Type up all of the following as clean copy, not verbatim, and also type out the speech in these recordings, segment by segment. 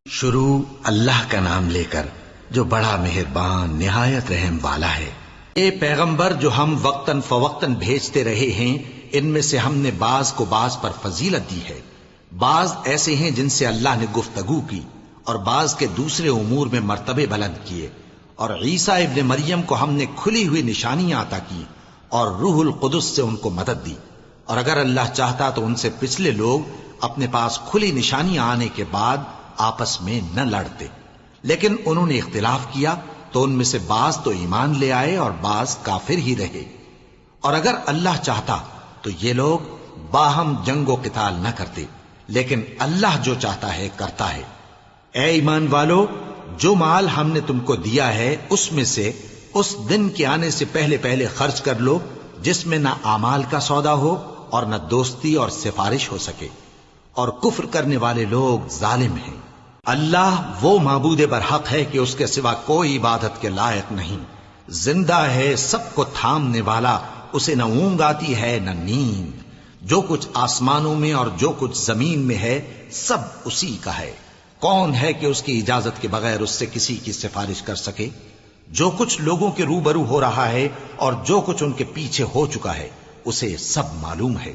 شروع اللہ کا نام لے کر جو بڑا مہربان نہایت رحم والا ہے۔ اے پیغمبر جو ہم وقتاً فوقتاً بھیجتے رہے ہیں، ان میں سے ہم نے بعض کو بعض پر فضیلت دی ہے۔ بعض ایسے ہیں جن سے اللہ نے گفتگو کی، اور بعض کے دوسرے امور میں مرتبے بلند کیے، اور عیسیٰ ابن مریم کو ہم نے کھلی ہوئی نشانیاں عطا کی اور روح القدس سے ان کو مدد دی، اور اگر اللہ چاہتا تو ان سے پچھلے لوگ اپنے پاس کھلی نشانیاں آنے کے بعد آپس میں نہ لڑتے، لیکن انہوں نے اختلاف کیا تو ان میں سے بعض تو ایمان لے آئے اور بعض کافر ہی رہے۔ اور اگر اللہ چاہتا تو یہ لوگ باہم جنگ و قتال نہ کرتے، لیکن اللہ جو چاہتا ہے کرتا ہے۔ اے ایمان والو، جو مال ہم نے تم کو دیا ہے اس میں سے اس دن کے آنے سے پہلے پہلے خرچ کر لو جس میں نہ اعمال کا سودا ہو اور نہ دوستی اور سفارش ہو سکے، اور کفر کرنے والے لوگ ظالم ہیں۔ اللہ وہ معبود برحق ہے کہ اس کے سوا کوئی عبادت کے لائق نہیں، زندہ ہے، سب کو تھامنے والا، اسے نہ اونگ آتی ہے نہ نیند، جو کچھ آسمانوں میں اور جو کچھ زمین میں ہے سب اسی کا ہے۔ کون ہے کہ اس کی اجازت کے بغیر اس سے کسی کی سفارش کر سکے؟ جو کچھ لوگوں کے روبرو ہو رہا ہے اور جو کچھ ان کے پیچھے ہو چکا ہے اسے سب معلوم ہے،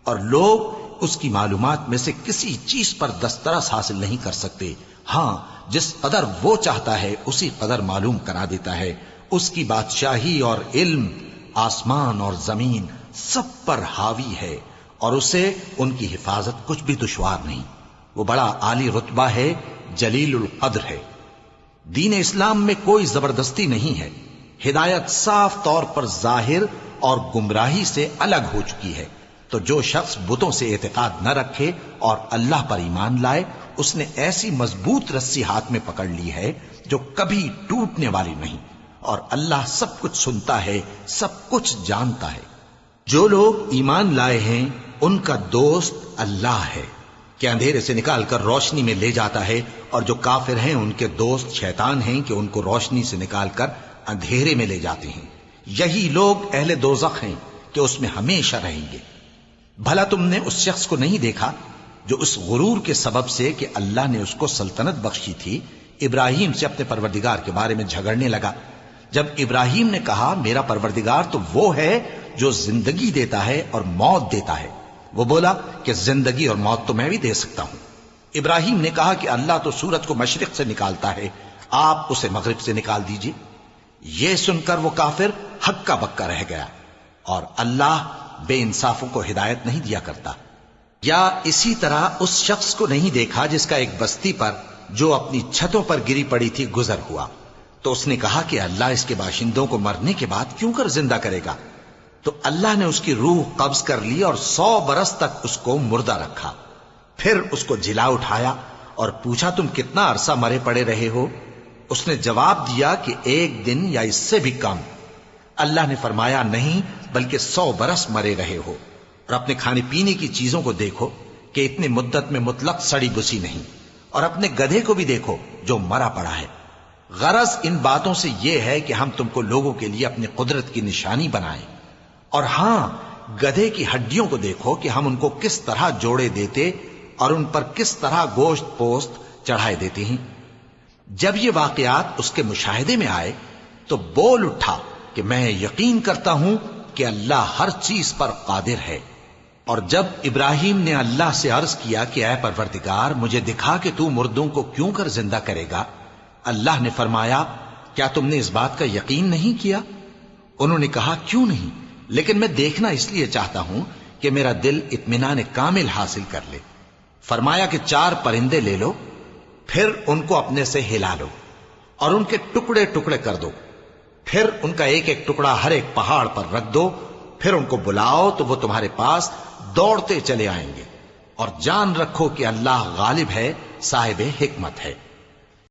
اور لوگ اس کی معلومات میں سے کسی چیز پر دسترس حاصل نہیں کر سکتے۔ ہاں، جس قدر وہ چاہتا ہے اسی قدر معلوم کرا دیتا ہے۔ اس کی بادشاہی اور علم آسمان اور زمین سب پر حاوی ہے، اور اسے ان کی حفاظت کچھ بھی دشوار نہیں۔ وہ بڑا عالی رتبہ ہے، جلیل القدر ہے۔ دین اسلام میں کوئی زبردستی نہیں ہے، ہدایت صاف طور پر ظاہر اور گمراہی سے الگ ہو چکی ہے۔ تو جو شخص بتوں سے اعتقاد نہ رکھے اور اللہ پر ایمان لائے، اس نے ایسی مضبوط رسی ہاتھ میں پکڑ لی ہے جو کبھی ٹوٹنے والی نہیں، اور اللہ سب کچھ سنتا ہے، سب کچھ جانتا ہے۔ جو لوگ ایمان لائے ہیں ان کا دوست اللہ ہے کہ اندھیرے سے نکال کر روشنی میں لے جاتا ہے، اور جو کافر ہیں ان کے دوست شیطان ہیں کہ ان کو روشنی سے نکال کر اندھیرے میں لے جاتے ہیں۔ یہی لوگ اہل دوزخ ہیں کہ اس میں ہمیشہ رہیں گے۔ بھلا تم نے اس شخص کو نہیں دیکھا جو اس غرور کے سبب سے کہ اللہ نے اس کو سلطنت بخشی تھی، ابراہیم سے اپنے پروردگار کے بارے میں جھگڑنے لگا؟ جب ابراہیم نے کہا میرا پروردگار تو وہ ہے جو زندگی دیتا ہے اور موت دیتا ہے، وہ بولا کہ زندگی اور موت تو میں بھی دے سکتا ہوں۔ ابراہیم نے کہا کہ اللہ تو سورج کو مشرق سے نکالتا ہے، آپ اسے مغرب سے نکال دیجئے۔ یہ سن کر وہ کافر ہکا بکا رہ گیا، اور اللہ بے انصافوں کو ہدایت نہیں دیا کرتا۔ یا اسی طرح اس شخص کو نہیں دیکھا جس کا ایک بستی پر جو اپنی چھتوں پر گری پڑی تھی گزر ہوا، تو اس نے کہا کہ اللہ اس کے باشندوں کو مرنے کے بعد کیوں کر زندہ کرے گا؟ تو اللہ نے اس کی روح قبض کر لی اور 100 برس تک اس کو مردہ رکھا، پھر اس کو جلا اٹھایا اور پوچھا تم کتنا عرصہ مرے پڑے رہے ہو؟ اس نے جواب دیا کہ 1 دن یا اس سے بھی کم۔ اللہ نے فرمایا نہیں، بلکہ 100 برس مرے رہے ہو، اور اپنے کھانے پینے کی چیزوں کو دیکھو کہ اتنی مدت میں مطلق سڑی بسی نہیں، اور اپنے گدھے کو بھی دیکھو جو مرا پڑا ہے۔ غرض ان باتوں سے یہ ہے کہ ہم تم کو لوگوں کے لیے اپنی قدرت کی نشانی بنائیں، اور ہاں، گدھے کی ہڈیوں کو دیکھو کہ ہم ان کو کس طرح جوڑے دیتے اور ان پر کس طرح گوشت پوست چڑھائے دیتے ہیں۔ جب یہ واقعات اس کے مشاہدے میں آئے تو بول اٹھا کہ میں یقین کرتا ہوں کہ اللہ ہر چیز پر قادر ہے۔ اور جب ابراہیم نے اللہ سے عرض کیا کہ اے پروردگار مجھے دکھا کہ تو مردوں کو کیوں کر زندہ کرے گا، اللہ نے فرمایا کیا تم نے اس بات کا یقین نہیں کیا؟ انہوں نے کہا کیوں نہیں، لیکن میں دیکھنا اس لیے چاہتا ہوں کہ میرا دل اطمینان کامل حاصل کر لے۔ فرمایا کہ 4 پرندے لے لو، پھر ان کو اپنے سے ہلا لو اور ان کے ٹکڑے ٹکڑے کر دو، پھر ان کا ایک ایک ٹکڑا ہر ایک پہاڑ پر رکھ دو، پھر ان کو بلاؤ تو وہ تمہارے پاس دوڑتے چلے آئیں گے، اور جان رکھو کہ اللہ غالب ہے، صاحب حکمت ہے۔